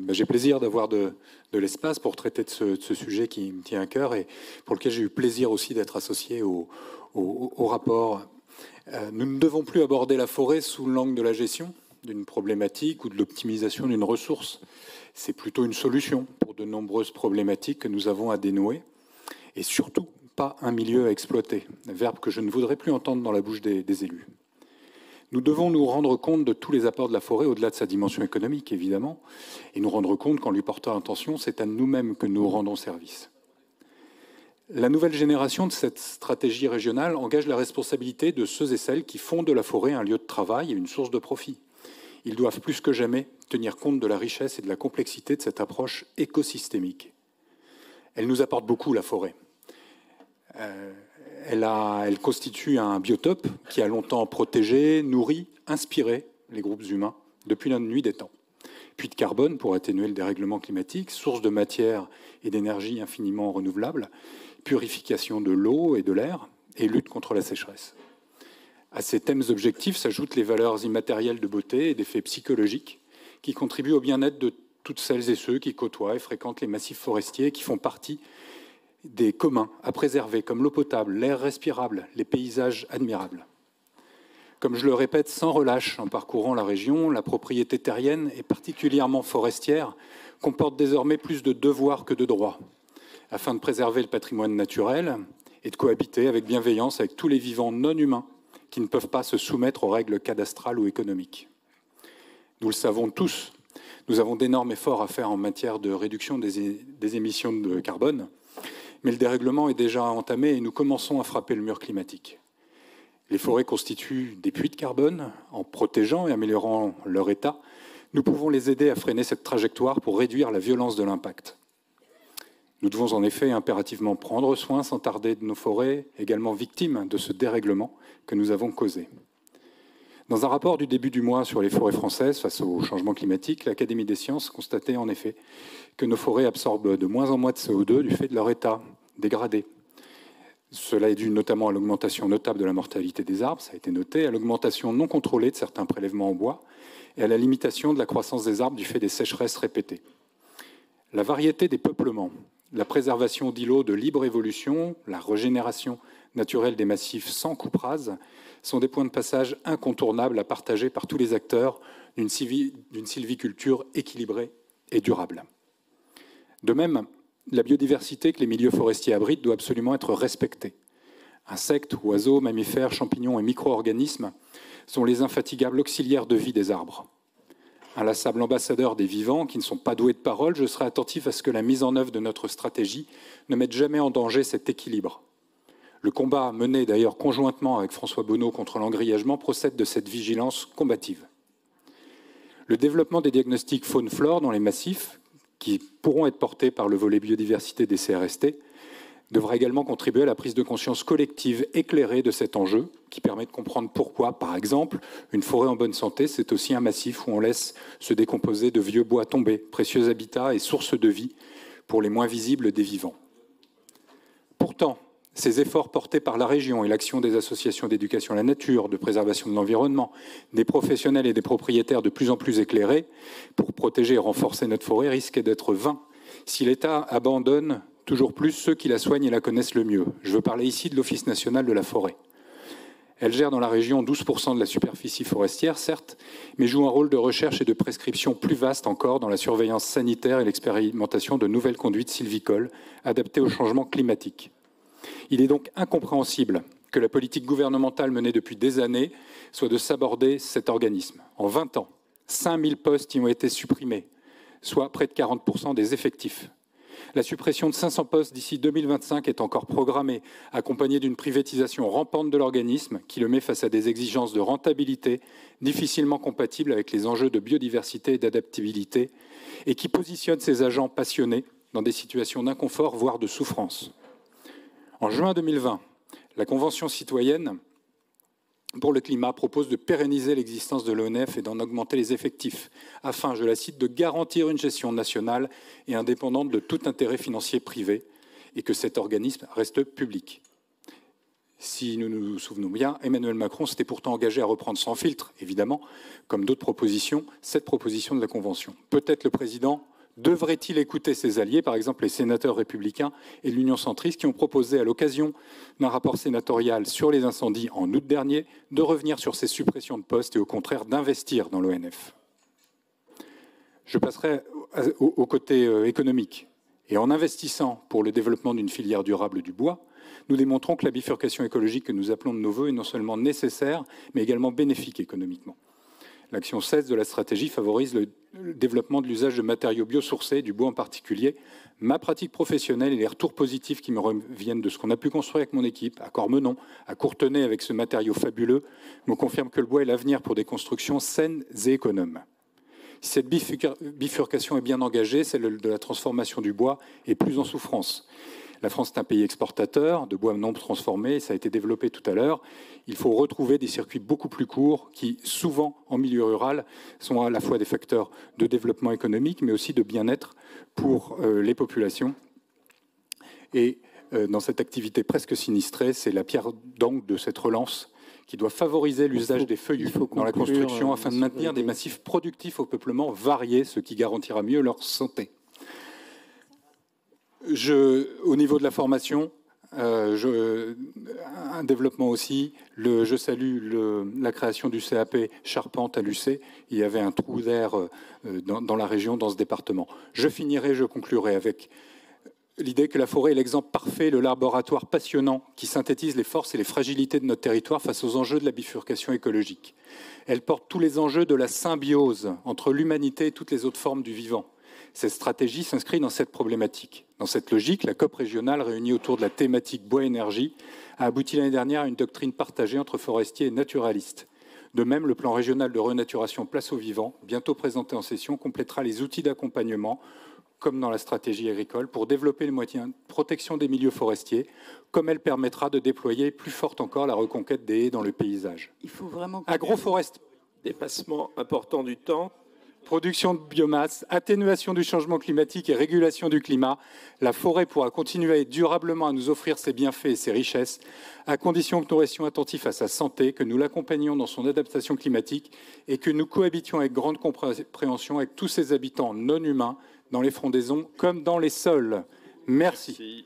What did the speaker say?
J'ai plaisir d'avoir de l'espace pour traiter de ce sujet qui me tient à cœur et pour lequel j'ai eu plaisir aussi d'être associé au rapport. Nous ne devons plus aborder la forêt sous l'angle de la gestion d'une problématique ou de l'optimisation d'une ressource. C'est plutôt une solution pour de nombreuses problématiques que nous avons à dénouer et surtout pas un milieu à exploiter, un verbe que je ne voudrais plus entendre dans la bouche des élus. Nous devons nous rendre compte de tous les apports de la forêt, au-delà de sa dimension économique, évidemment, et nous rendre compte qu'en lui portant attention, c'est à nous-mêmes que nous rendons service. La nouvelle génération de cette stratégie régionale engage la responsabilité de ceux et celles qui font de la forêt un lieu de travail et une source de profit. Ils doivent plus que jamais tenir compte de la richesse et de la complexité de cette approche écosystémique. Elle nous apporte beaucoup, la forêt. Elle constitue un biotope qui a longtemps protégé, nourri, inspiré les groupes humains depuis la nuit des temps. Puits de carbone pour atténuer le dérèglement climatique, source de matière et d'énergie infiniment renouvelables, purification de l'eau et de l'air et lutte contre la sécheresse. À ces thèmes objectifs s'ajoutent les valeurs immatérielles de beauté et d'effets psychologiques qui contribuent au bien-être de toutes celles et ceux qui côtoient et fréquentent les massifs forestiers et qui font partie des communs à préserver, comme l'eau potable, l'air respirable, les paysages admirables. Comme je le répète sans relâche en parcourant la région, la propriété terrienne, et particulièrement forestière, comporte désormais plus de devoirs que de droits, afin de préserver le patrimoine naturel et de cohabiter avec bienveillance avec tous les vivants non humains qui ne peuvent pas se soumettre aux règles cadastrales ou économiques. Nous le savons tous, nous avons d'énormes efforts à faire en matière de réduction des émissions de carbone, mais le dérèglement est déjà entamé et nous commençons à frapper le mur climatique. Les forêts constituent des puits de carbone. En protégeant et améliorant leur état, nous pouvons les aider à freiner cette trajectoire pour réduire la violence de l'impact. Nous devons en effet impérativement prendre soin sans tarder de nos forêts, également victimes de ce dérèglement que nous avons causé. Dans un rapport du début du mois sur les forêts françaises face au changement climatique, l'Académie des sciences constatait en effet que nos forêts absorbent de moins en moins de CO2 du fait de leur état dégradé. Cela est dû notamment à l'augmentation notable de la mortalité des arbres, ça a été noté, à l'augmentation non contrôlée de certains prélèvements en bois et à la limitation de la croissance des arbres du fait des sécheresses répétées. La variété des peuplements, la préservation d'îlots de libre évolution, la régénération naturelle des massifs sans coupe rase sont des points de passage incontournables à partager par tous les acteurs d'une sylviculture équilibrée et durable. De même, la biodiversité que les milieux forestiers abritent doit absolument être respectée. Insectes, oiseaux, mammifères, champignons et micro-organismes sont les infatigables auxiliaires de vie des arbres. Inlassable ambassadeur des vivants qui ne sont pas doués de parole, je serai attentif à ce que la mise en œuvre de notre stratégie ne mette jamais en danger cet équilibre. Le combat mené d'ailleurs conjointement avec François Bonneau contre l'engrillagement procède de cette vigilance combative. Le développement des diagnostics faune-flore dans les massifs, qui pourront être portés par le volet biodiversité des CRST, devra également contribuer à la prise de conscience collective éclairée de cet enjeu, qui permet de comprendre pourquoi, par exemple, une forêt en bonne santé, c'est aussi un massif où on laisse se décomposer de vieux bois tombés, précieux habitats et sources de vie pour les moins visibles des vivants. Pourtant, ces efforts portés par la région et l'action des associations d'éducation à la nature, de préservation de l'environnement, des professionnels et des propriétaires de plus en plus éclairés pour protéger et renforcer notre forêt risquent d'être vains si l'État abandonne toujours plus ceux qui la soignent et la connaissent le mieux. Je veux parler ici de l'Office national de la forêt. Elle gère dans la région 12% de la superficie forestière, certes, mais joue un rôle de recherche et de prescription plus vaste encore dans la surveillance sanitaire et l'expérimentation de nouvelles conduites sylvicoles adaptées au changement climatique. Il est donc incompréhensible que la politique gouvernementale menée depuis des années soit de saborder cet organisme. En 20 ans, 5000 postes y ont été supprimés, soit près de 40% des effectifs. La suppression de 500 postes d'ici 2025 est encore programmée, accompagnée d'une privatisation rampante de l'organisme qui le met face à des exigences de rentabilité difficilement compatibles avec les enjeux de biodiversité et d'adaptabilité et qui positionne ses agents passionnés dans des situations d'inconfort, voire de souffrance. En juin 2020, la Convention citoyenne pour le climat propose de pérenniser l'existence de l'ONF et d'en augmenter les effectifs, afin, je la cite, de garantir une gestion nationale et indépendante de tout intérêt financier privé et que cet organisme reste public. Si nous nous souvenons bien, Emmanuel Macron s'était pourtant engagé à reprendre sans filtre, évidemment, comme d'autres propositions, cette proposition de la Convention. Peut-être le président Devrait-il écouter ses alliés, par exemple les sénateurs républicains et l'Union centriste, qui ont proposé à l'occasion d'un rapport sénatorial sur les incendies en août dernier de revenir sur ces suppressions de postes et au contraire d'investir dans l'ONF? Je passerai au côté économique. Et en investissant pour le développement d'une filière durable du bois, nous démontrons que la bifurcation écologique que nous appelons de nos voeux est non seulement nécessaire, mais également bénéfique économiquement. L'action 16 de la stratégie favorise le développement de l'usage de matériaux biosourcés, du bois en particulier. Ma pratique professionnelle et les retours positifs qui me reviennent de ce qu'on a pu construire avec mon équipe, à Cormenon, à Courtenay, avec ce matériau fabuleux, me confirment que le bois est l'avenir pour des constructions saines et économes. Si cette bifurcation est bien engagée, celle de la transformation du bois est plus en souffrance. La France est un pays exportateur de bois non transformé, ça a été développé tout à l'heure. Il faut retrouver des circuits beaucoup plus courts qui, souvent en milieu rural, sont à la fois des facteurs de développement économique, mais aussi de bien-être pour les populations. Et dans cette activité presque sinistrée, c'est la pierre d'angle de cette relance qui doit favoriser l'usage des feuillus dans la construction afin de maintenir des massifs productifs au peuplement varié, ce qui garantira mieux leur santé. Au niveau de la formation, un développement aussi. Je salue la création du CAP Charpente à l'UC. Il y avait un trou d'air dans la région, dans ce département. Je conclurai avec l'idée que la forêt est l'exemple parfait, le laboratoire passionnant qui synthétise les forces et les fragilités de notre territoire face aux enjeux de la bifurcation écologique. Elle porte tous les enjeux de la symbiose entre l'humanité et toutes les autres formes du vivant. Cette stratégie s'inscrit dans cette problématique. Dans cette logique, la COP régionale réunie autour de la thématique bois-énergie a abouti l'année dernière à une doctrine partagée entre forestiers et naturalistes. De même, le plan régional de renaturation Place au vivant, bientôt présenté en session, complétera les outils d'accompagnement, comme dans la stratégie agricole, pour développer les moyens de protection des milieux forestiers, comme elle permettra de déployer plus forte encore la reconquête des haies dans le paysage. Il faut vraiment... Agroforesterie. Dépassement important du temps. Production de biomasse, atténuation du changement climatique et régulation du climat, la forêt pourra continuer durablement à nous offrir ses bienfaits et ses richesses, à condition que nous restions attentifs à sa santé, que nous l'accompagnions dans son adaptation climatique et que nous cohabitions avec grande compréhension avec tous ses habitants non humains, dans les frondaisons comme dans les sols. Merci.